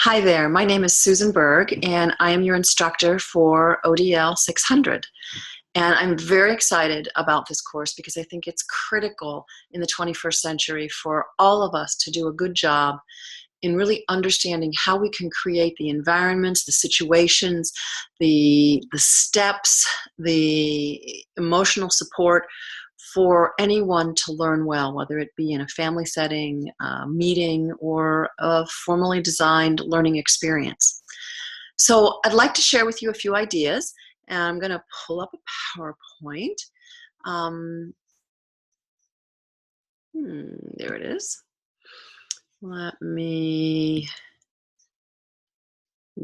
Hi there, my name is Susan Berg and I am your instructor for ODL600. And I'm very excited about this course because I think it's critical in the 21st century for all of us to do a good job in really understanding how we can create the environments, the situations, the steps, the emotional support for anyone to learn well, whether it be in a family setting, meeting, or a formally designed learning experience. So I'd like to share with you a few ideas, and I'm going to pull up a PowerPoint. Um, there it is. Let me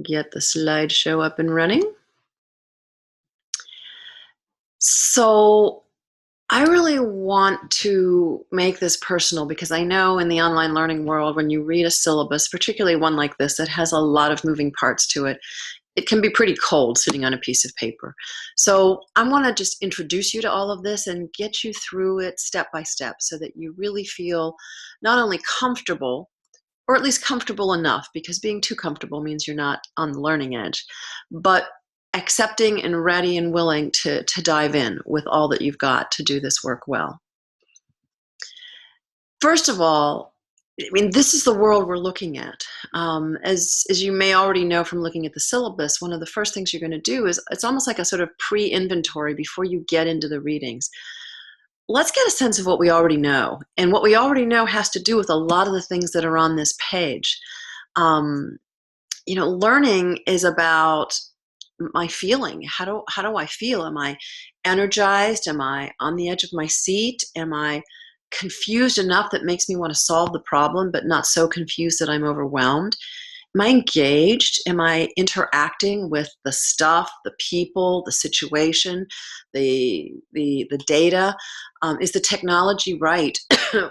get the slideshow up and running. So I really want to make this personal because I know in the online learning world, when you read a syllabus, particularly one like this that has a lot of moving parts to it, it can be pretty cold sitting on a piece of paper. So I want to just introduce you to all of this and get you through it step by step so that you really feel not only comfortable, or at least comfortable enough, because being too comfortable means you're not on the learning edge, but accepting and ready and willing to dive in with all that you've got to do this work well. First of all, I mean, this is the world we're looking at. As you may already know from looking at the syllabus, one of the first things you're going to do is it's almost like a sort of pre-inventory before you get into the readings. Let's get a sense of what we already know. And what we already know has to do with a lot of the things that are on this page. Learning is about my feeling. How do I feel? Am I energized? Am I on the edge of my seat? Am I confused enough that makes me want to solve the problem, but not so confused that I'm overwhelmed? Am I engaged? Am I interacting with the stuff, the people, the situation, the data? Is the technology right?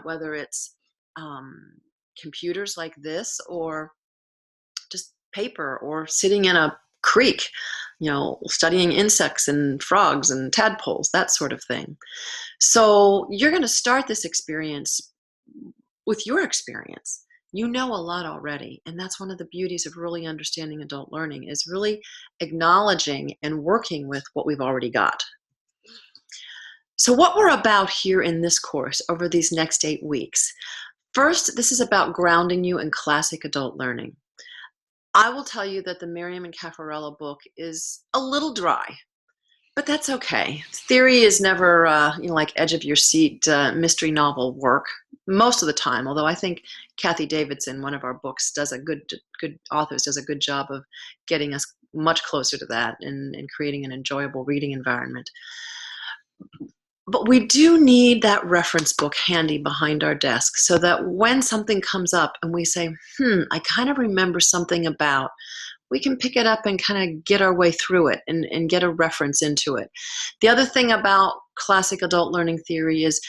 Whether it's computers like this or just paper or sitting in a creek, studying insects and frogs and tadpoles, that sort of thing. So you're going to start this experience with your experience. You know a lot already, and that's one of the beauties of really understanding adult learning is really acknowledging and working with what we've already got. So what we're about here in this course over these next 8 weeks, first, this is about grounding you in classic adult learning. I will tell you that the Miriam and Caffarello book is a little dry, but that's okay. Theory is never, like edge of your seat mystery novel work most of the time. Although I think Kathy Davidson, one of our books, does a good authors does a good job of getting us much closer to that and creating an enjoyable reading environment. But we do need that reference book handy behind our desk so that when something comes up and we say, I kind of remember something about, we can pick it up and kind of get our way through it and get a reference into it. The other thing about classic adult learning theory is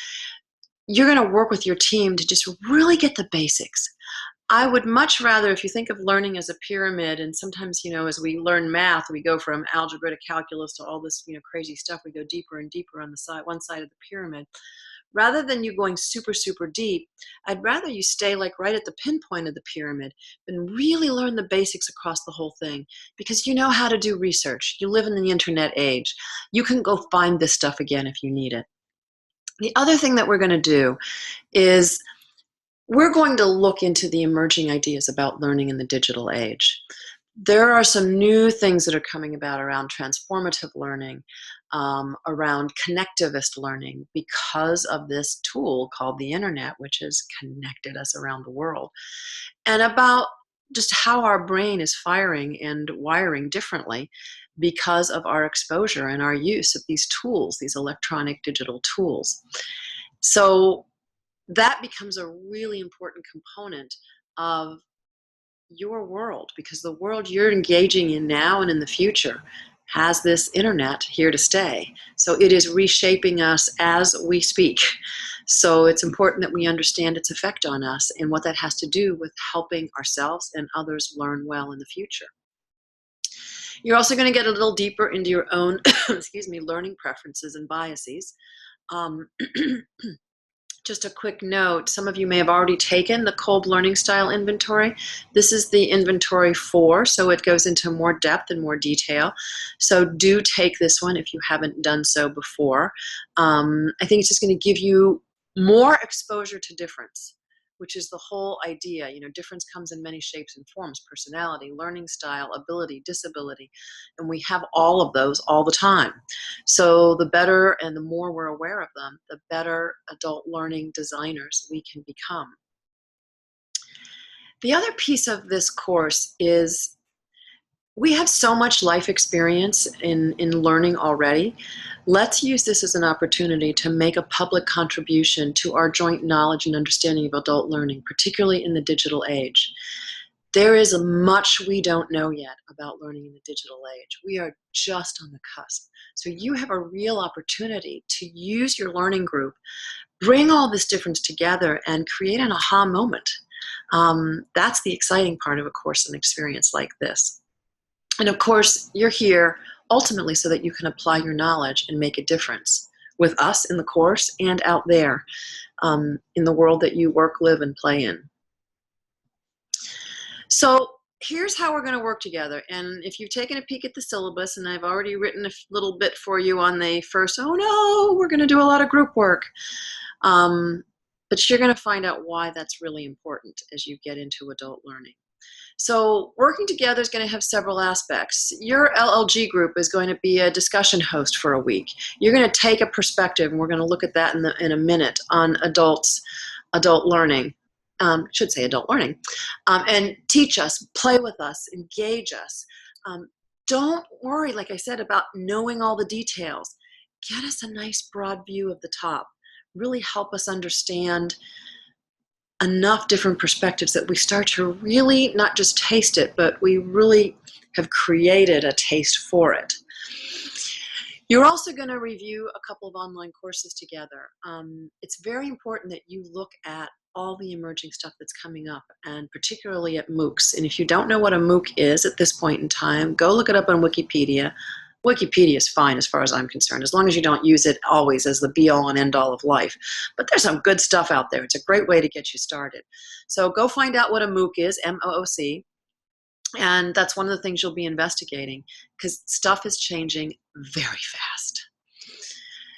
you're going to work with your team to just really get the basics. I would much rather, if you think of learning as a pyramid, and sometimes, as we learn math, we go from algebra to calculus to all this, crazy stuff. We go deeper and deeper on the one side of the pyramid. Rather than you going super, super deep, I'd rather you stay like right at the pinpoint of the pyramid and really learn the basics across the whole thing, because you know how to do research. You live in the internet age. You can go find this stuff again if you need it. The other thing that we're going to do is we're going to look into the emerging ideas about learning in the digital age. There are some new things that are coming about around transformative learning, around connectivist learning, because of this tool called the internet, which has connected us around the world, and about just how our brain is firing and wiring differently because of our exposure and our use of these tools, these electronic digital tools. So that becomes a really important component of your world, because the world you're engaging in now and in the future has this internet here to stay. So it is reshaping us as we speak. So it's important that we understand its effect on us and what that has to do with helping ourselves and others learn well in the future. You're also going to get a little deeper into your own learning preferences and biases. Just a quick note, some of you may have already taken the Kolb Learning Style Inventory. This is the inventory 4, so it goes into more depth and more detail. So do take this one if you haven't done so before. I think it's just going to give you more exposure to difference, which is the whole idea. You know, difference comes in many shapes and forms: personality, learning style, ability, disability, and we have all of those all the time. So the better and the more we're aware of them, the better adult learning designers we can become. The other piece of this course is we have so much life experience in learning already. Let's use this as an opportunity to make a public contribution to our joint knowledge and understanding of adult learning, particularly in the digital age. There is much we don't know yet about learning in the digital age. We are just on the cusp. So you have a real opportunity to use your learning group, bring all this difference together, and create an aha moment. That's the exciting part of a course and experience like this. And of course, you're here ultimately so that you can apply your knowledge and make a difference with us in the course and out there in the world that you work, live, and play in. So here's how we're going to work together. And if you've taken a peek at the syllabus, and I've already written a little bit for you on the first, oh no, we're going to do a lot of group work. But you're going to find out why that's really important as you get into adult learning. So working together is going to have several aspects. Your LLG group is going to be a discussion host for a week. You're going to take a perspective, and we're going to look at that in a minute, on adult learning. Should say adult learning, and teach us, play with us, engage us. Don't worry, like I said, about knowing all the details. Get us a nice broad view of the top. Really help us understand enough different perspectives that we start to really not just taste it, but we really have created a taste for it. You're also going to review a couple of online courses together. It's very important that you look at all the emerging stuff that's coming up, and particularly at MOOCs. And if you don't know what a MOOC is at this point in time, go look it up on Wikipedia. Wikipedia is fine as far as I'm concerned, as long as you don't use it always as the be-all and end-all of life. But there's some good stuff out there. It's a great way to get you started. So go find out what a MOOC is, M-O-O-C. And that's one of the things you'll be investigating, because stuff is changing very fast.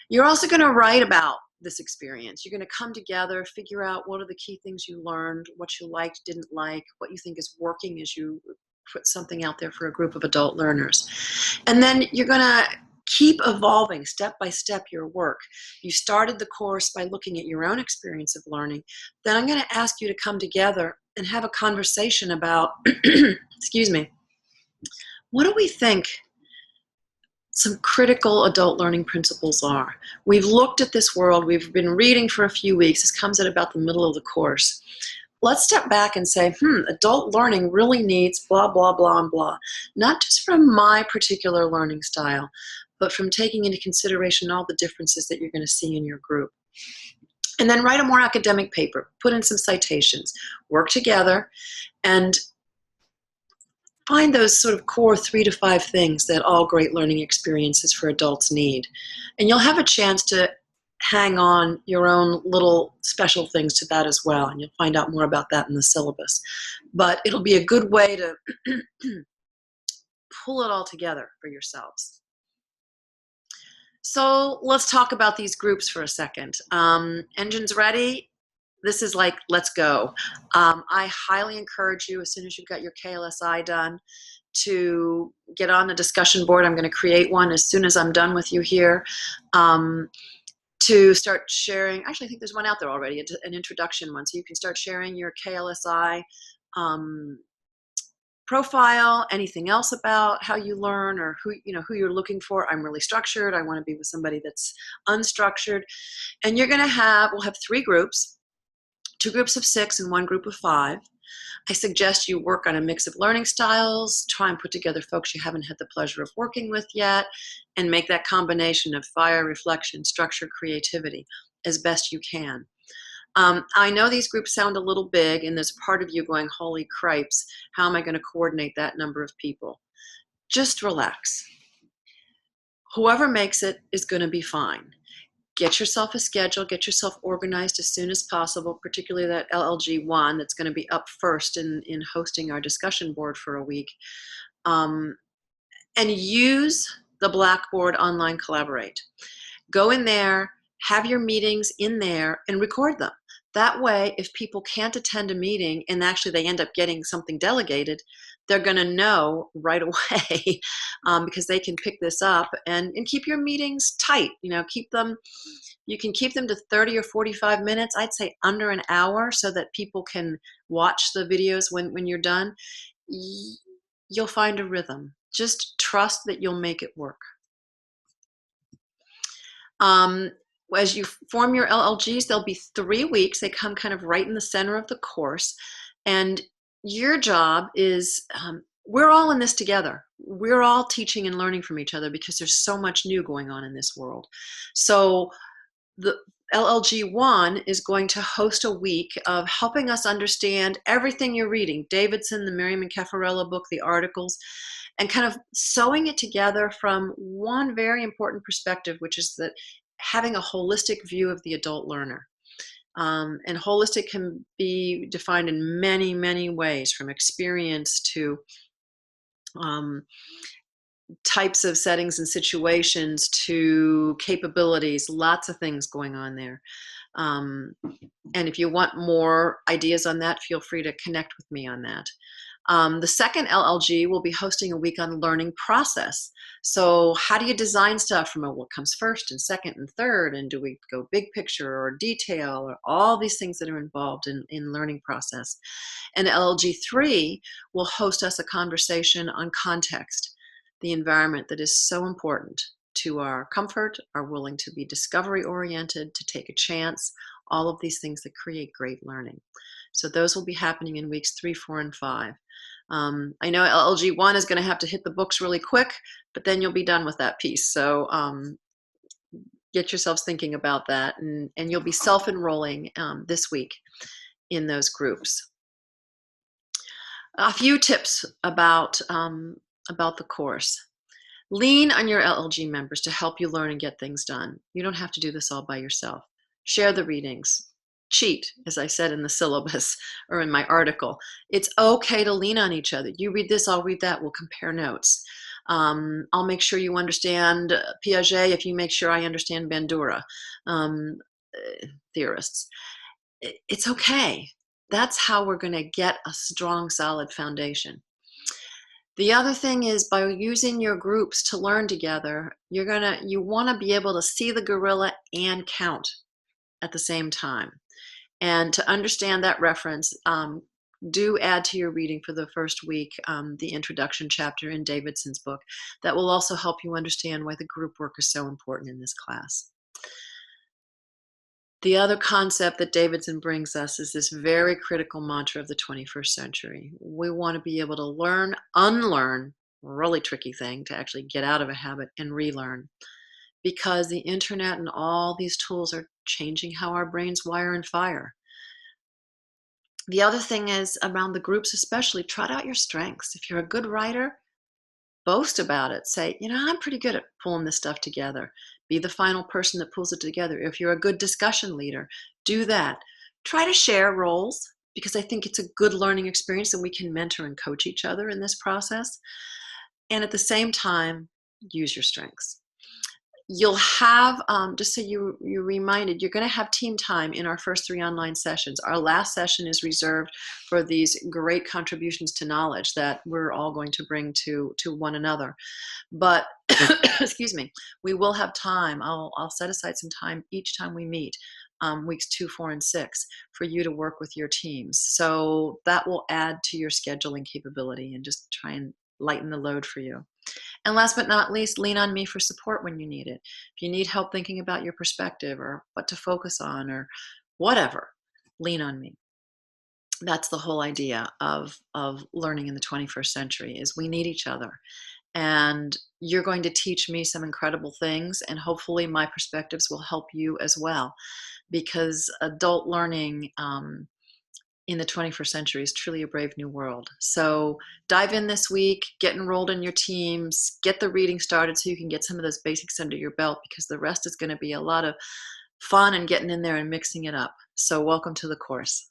You're also going to write about this experience. You're going to come together, figure out what are the key things you learned, what you liked, didn't like, what you think is working as you put something out there for a group of adult learners. And then you're going to keep evolving step by step your work. You started the course by looking at your own experience of learning. Then I'm going to ask you to come together and have a conversation about, excuse me, what do we think some critical adult learning principles are? We've looked at this world, we've been reading for a few weeks, this comes at about the middle of the course. Let's step back and say, adult learning really needs blah, blah, blah, and blah. Not just from my particular learning style, but from taking into consideration all the differences that you're going to see in your group. And then write a more academic paper, put in some citations, work together, and find those sort of core 3 to 5 things that all great learning experiences for adults need. And you'll have a chance to hang on your own little special things to that as well, and you'll find out more about that in the syllabus. But it'll be a good way to pull it all together for yourselves. So let's talk about these groups for a second. Engines ready? This is like, let's go. I highly encourage you, as soon as you've got your KLSI done, to get on the discussion board. I'm going to create one as soon as I'm done with you here. To start sharing, actually I think there's one out there already, an introduction one, so you can start sharing your KLSI profile, anything else about how you learn, or who you're looking for. I'm really structured, I want to be with somebody that's unstructured. And we'll have 3 groups, 2 groups of 6 and 1 group of 5. I suggest you work on a mix of learning styles, try and put together folks you haven't had the pleasure of working with yet, and make that combination of fire, reflection, structure, creativity as best you can. I know these groups sound a little big, and there's part of you going, holy cripes, how am I going to coordinate that number of people? Just relax. Whoever makes it is going to be fine. Get yourself a schedule, get yourself organized as soon as possible, particularly that LLG1 that's going to be up first in hosting our discussion board for a week. And use the Blackboard Online Collaborate. Go in there, have your meetings in there, and record them. That way, if people can't attend a meeting and actually they end up getting something delegated, they're going to know right away because they can pick this up and keep your meetings tight. You know, you can keep them to 30 or 45 minutes. I'd say under an hour so that people can watch the videos when you're done. You'll find a rhythm. Just trust that you'll make it work. As you form your LLGs, there'll be 3 weeks. They come kind of right in the center of the course. And your job is, we're all in this together. We're all teaching and learning from each other because there's so much new going on in this world. So the LLG1 is going to host a week of helping us understand everything you're reading, Davidson, the Miriam and Caffarello book, the articles, and kind of sewing it together from one very important perspective, which is that having a holistic view of the adult learner. And holistic can be defined in many, many ways, from experience to types of settings and situations to capabilities, lots of things going on there. And if you want more ideas on that, feel free to connect with me on that. The second LLG will be hosting a week on learning process. So how do you design stuff from what comes first and second and third? And do we go big picture or detail or all these things that are involved in learning process? And LLG3 will host us a conversation on context, the environment that is so important to our comfort, are willing to be discovery oriented, to take a chance, all of these things that create great learning. So those will be happening in weeks 3, 4, and 5. I know LLG1 is going to have to hit the books really quick, but then you'll be done with that piece. So get yourselves thinking about that, and you'll be self-enrolling this week in those groups. A few tips about the course. Lean on your LLG members to help you learn and get things done. You don't have to do this all by yourself. Share the readings. Cheat, as I said in the syllabus or in my article. It's okay to lean on each other. You read this, I'll read that, we'll compare notes. I'll make sure you understand Piaget if you make sure I understand Bandura, theorists. It's okay. That's how we're going to get a strong, solid foundation. The other thing is, by using your groups to learn together, you want to be able to see the gorilla and count at the same time. And to understand that reference, do add to your reading for the first week the introduction chapter in Davidson's book. That will also help you understand why the group work is so important in this class. The other concept that Davidson brings us is this very critical mantra of the 21st century. We want to be able to learn, unlearn, a really tricky thing to actually get out of a habit, and relearn. Because the internet and all these tools are changing how our brains wire and fire. The other thing is, around the groups especially, trot out your strengths. If you're a good writer, boast about it. Say, I'm pretty good at pulling this stuff together. Be the final person that pulls it together. If you're a good discussion leader, do that. Try to share roles, because I think it's a good learning experience and we can mentor and coach each other in this process. And at the same time, use your strengths. You'll have, just so you're reminded, you're going to have team time in our first 3 online sessions. Our last session is reserved for these great contributions to knowledge that we're all going to bring to one another. But, excuse me, we will have time. I'll set aside some time each time we meet, weeks 2, 4, and 6, for you to work with your teams. So that will add to your scheduling capability and just try and lighten the load for you. And last but not least, lean on me for support when you need it. If you need help thinking about your perspective or what to focus on or whatever, lean on me. That's the whole idea of learning in the 21st century, is we need each other. And you're going to teach me some incredible things, and hopefully my perspectives will help you as well. Because adult learning in the 21st century is truly a brave new world. So dive in this week, get enrolled in your teams, get the reading started so you can get some of those basics under your belt, because the rest is going to be a lot of fun and getting in there and mixing it up. So welcome to the course.